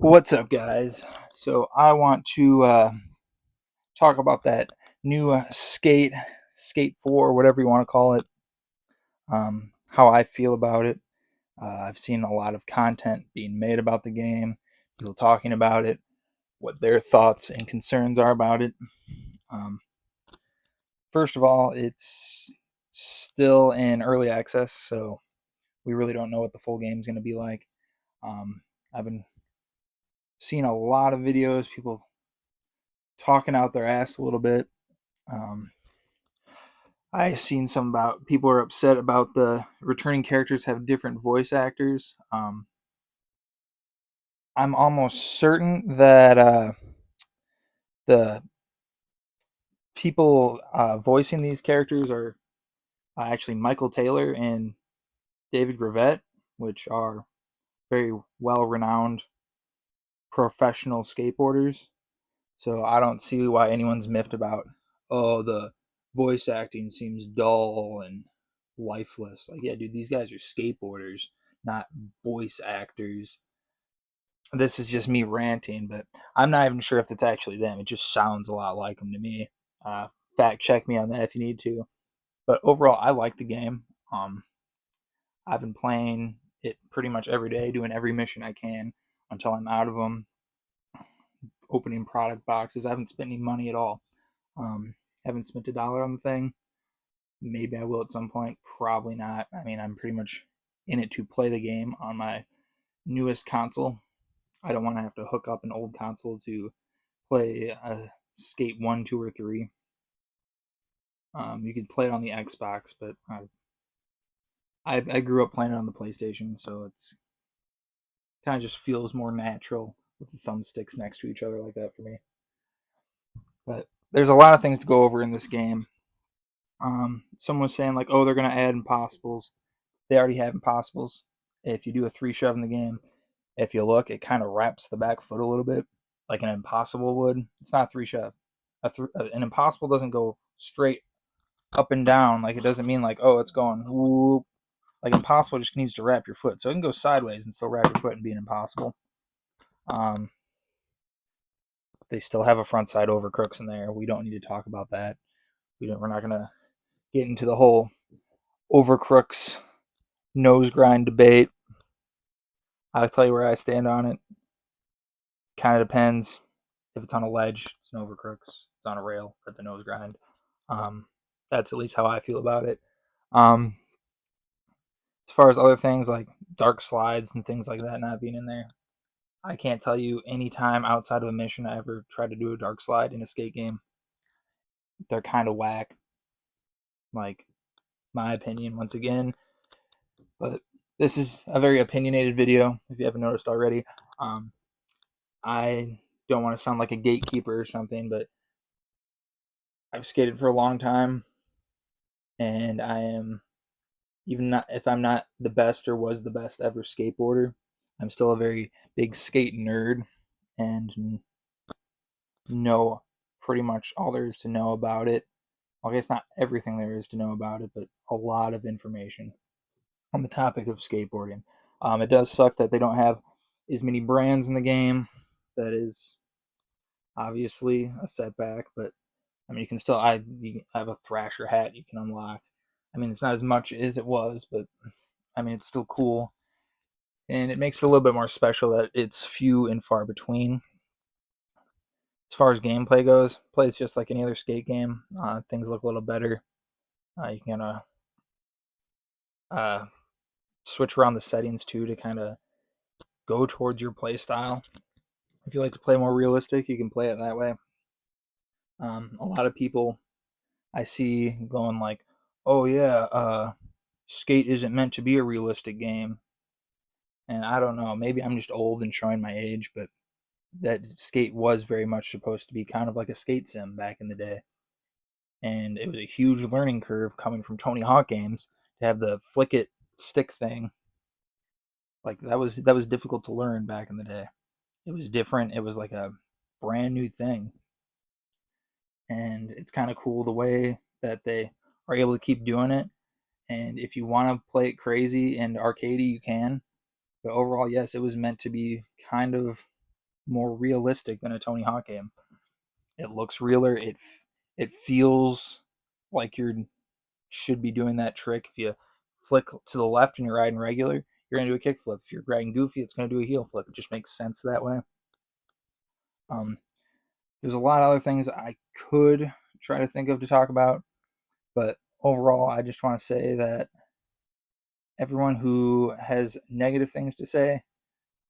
What's up, guys? So I want to talk about that new Skate 4, whatever you want to call it. How I feel about it. I've seen a lot of content being made about the game, people talking about it, what their thoughts and concerns are about it. Um, First of all, it's still in early access, so we really don't know what the full game is going to be like. I've been seeing a lot of videos, people talking out their ass a little bit. Um, I seen some about people are upset about the returning characters have different voice actors. I'm almost certain that the people voicing these characters are actually Michael Taylor and David Gravett, which are very well renowned professional skateboarders. So I don't see why anyone's miffed about, oh, the voice acting seems dull and lifeless. Like, yeah, dude, these guys are skateboarders, not voice actors. This is just me ranting, but I'm not even sure if it's actually them. It just sounds a lot like them to me. Uh, Fact check me on that if you need to. But overall, I like the game. I've been playing it pretty much every day, doing every mission I can until I'm out of them. Opening product boxes. I haven't spent any money at all. Haven't spent $1 on the thing. Maybe I will at some point. Probably not. I mean, I'm pretty much in it to play the game on my newest console. I don't want to have to hook up an old console to play Skate 1, 2, or 3. You could play it on the Xbox, but I grew up playing it on the PlayStation, so it's kind of just feels more natural with the thumbsticks next to each other like that for me. But there's a lot of things to go over in this game. Someone was saying like, oh, they're gonna add impossibles. They already have impossibles. If you do a 3 shove in the game, if you look, it kind of wraps the back foot a little bit, like an impossible would. It's not a 3 shove. An impossible doesn't go straight up and down. Like, it doesn't mean like, oh, it's going whoop. Like, impossible just needs to wrap your foot, so it can go sideways and still wrap your foot and be an impossible. Um, they still have a front side over crooks in there. We don't need to talk about that. We're not gonna get into the whole over crooks nose grind debate. I'll tell you where I stand on it. Kind of depends. If it's on a ledge, it's an over crooks. If it's on a rail, that's a nose grind. Um, that's at least how I feel about it. Um, as far as other things like dark slides and things like that not being in there, I can't tell you any time outside of a mission I ever tried to do a dark slide in a skate game. They're kind of whack. Like, my opinion, once again. But this is a very opinionated video, if you haven't noticed already. Um, I don't want to sound like a gatekeeper or something, but I've skated for a long time, and I am, even not if I'm not the best or was the best ever skateboarder, I'm still a very big skate nerd and know pretty much all there is to know about it. Well, I guess not everything there is to know about it, but a lot of information on the topic of skateboarding. It does suck that they don't have as many brands in the game. That is obviously a setback, but I mean, you have a Thrasher hat you can unlock. I mean, it's not as much as it was, but I mean, it's still cool, and it makes it a little bit more special that it's few and far between. As far as gameplay goes, plays just like any other skate game. Things look a little better. You can uh, switch around the settings too to kind of go towards your play style. If you like to play more realistic, you can play it that way. A lot of people I see going like, "Oh yeah, Skate isn't meant to be a realistic game," and I don't know. Maybe I'm just old and showing my age, but that Skate was very much supposed to be kind of like a skate sim back in the day, and it was a huge learning curve coming from Tony Hawk games to have the flick it stick thing. Like, that was difficult to learn back in the day. It was different. It was like a brand new thing, and it's kind of cool the way that they are able to keep doing it. And if you want to play it crazy and arcadey, you can. But overall, yes, it was meant to be kind of more realistic than a Tony Hawk game. It looks realer. It feels like you should be doing that trick. If you flick to the left and you're riding regular, you're gonna do a kickflip. If you're riding goofy, it's gonna do a heel flip. It just makes sense that way. Um, there's a lot of other things I could try to think of to talk about, but overall, I just want to say that everyone who has negative things to say,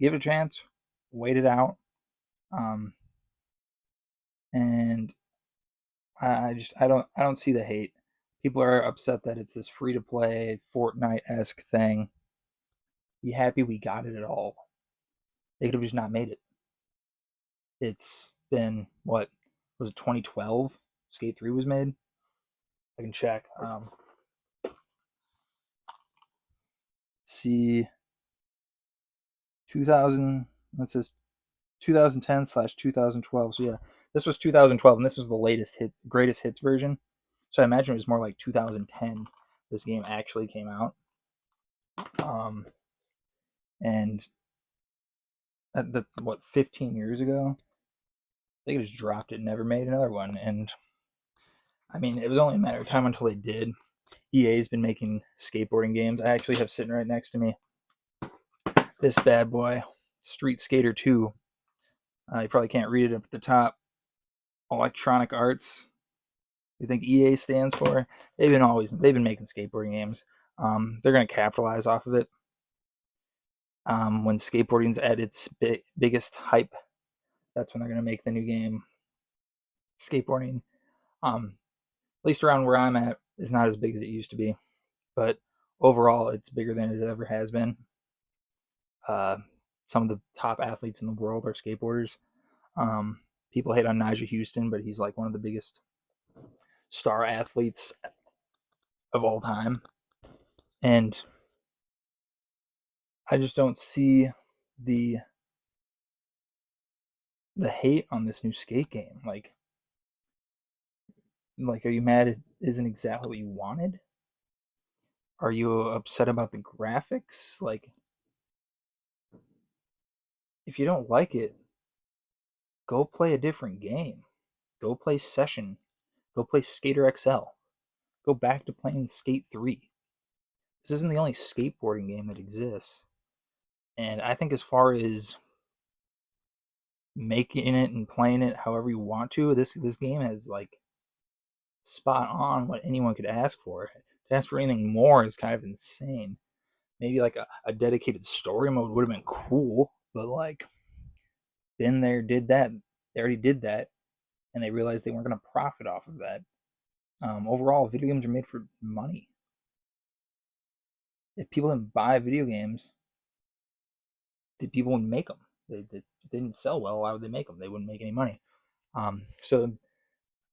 give it a chance, wait it out, and I don't see the hate. People are upset that it's this free to play Fortnite esque thing. Be happy we got it at all. They could have just not made it. It's been what was it 2012? Skate 3 was made. I can check. See 2000. This is 2010/2012. So yeah, this was 2012, and this was the greatest hits version. So I imagine it was more like 2010. This game actually came out, um, and what 15 years ago, they just dropped it, and never made another one. And I mean, it was only a matter of time until they did. EA's been making skateboarding games. I actually have sitting right next to me this bad boy, Street Skater 2. You probably can't read it up at the top. Electronic Arts. You think EA stands for? They've been making skateboarding games. They're going to capitalize off of it. When skateboarding's at its biggest hype, that's when they're going to make the new game. Skateboarding, at least around where I'm at, is not as big as it used to be, but overall, it's bigger than it ever has been. Some of the top athletes in the world are skateboarders. People hate on Nyjah Huston, but he's like one of the biggest star athletes of all time. And I just don't see the hate on this new skate game. Like are you mad it isn't exactly what you wanted? Are you upset about the graphics? Like, if you don't like it, go play a different game. Go play Session. Go play Skater XL. Go back to playing Skate 3. This isn't the only skateboarding game that exists. And I think as far as making it and playing it however you want to, this game has like spot on what anyone could ask for. To ask for anything more is kind of insane. Maybe like a dedicated story mode would have been cool, but like, been there, did that. They already did that, and they realized they weren't going to profit off of that. Overall, video games are made for money. If people didn't buy video games, the people wouldn't make them. They didn't sell well. Why would they make them? They wouldn't make any money. So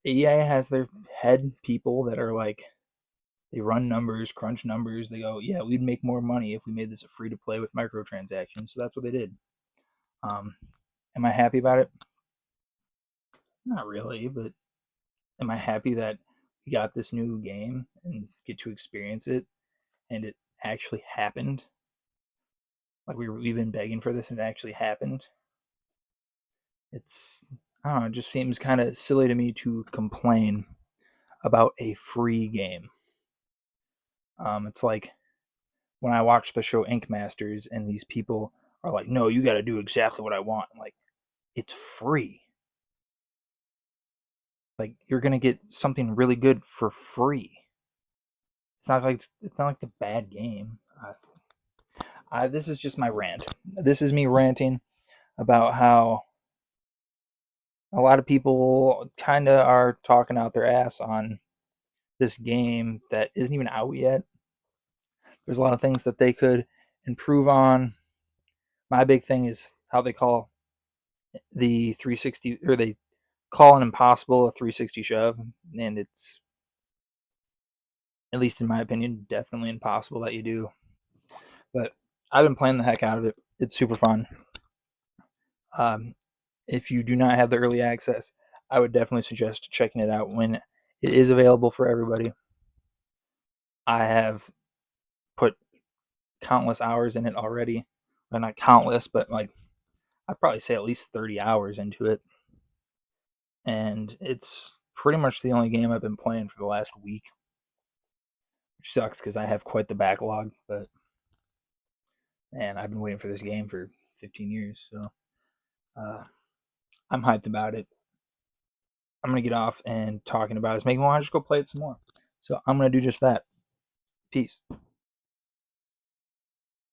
EA has their head people that are like, they run numbers, crunch numbers. They go, yeah, we'd make more money if we made this a free to play with microtransactions. So that's what they did. Am I happy about it? Not really, but am I happy that we got this new game and get to experience it and it actually happened? Like we've been begging for this and it actually happened. It's, I don't know, it just seems kind of silly to me to complain about a free game. It's like when I watch the show Ink Masters and these people are like, no, you got to do exactly what I want. I'm like, it's free. Like, you're gonna get something really good for free. It's not like it's a bad game. This is just my rant. This is me ranting about how a lot of people kind of are talking out their ass on this game that isn't even out yet. There's a lot of things that they could improve on. My big thing is how they call the 360, or they call an impossible a 360 shove, and it's, at least in my opinion, definitely impossible that you do. But I've been playing the heck out of it. It's super fun. If you do not have the early access, I would definitely suggest checking it out when it is available for everybody. I have put countless hours in it already. Well, not countless, but like, I'd probably say at least 30 hours into it. And it's pretty much the only game I've been playing for the last week, which sucks because I have quite the backlog. But man, I've been waiting for this game for 15 years, so uh, I'm hyped about it. I'm gonna get off, and talking about it's making me want to just go play it some more. So I'm gonna do just that. Peace.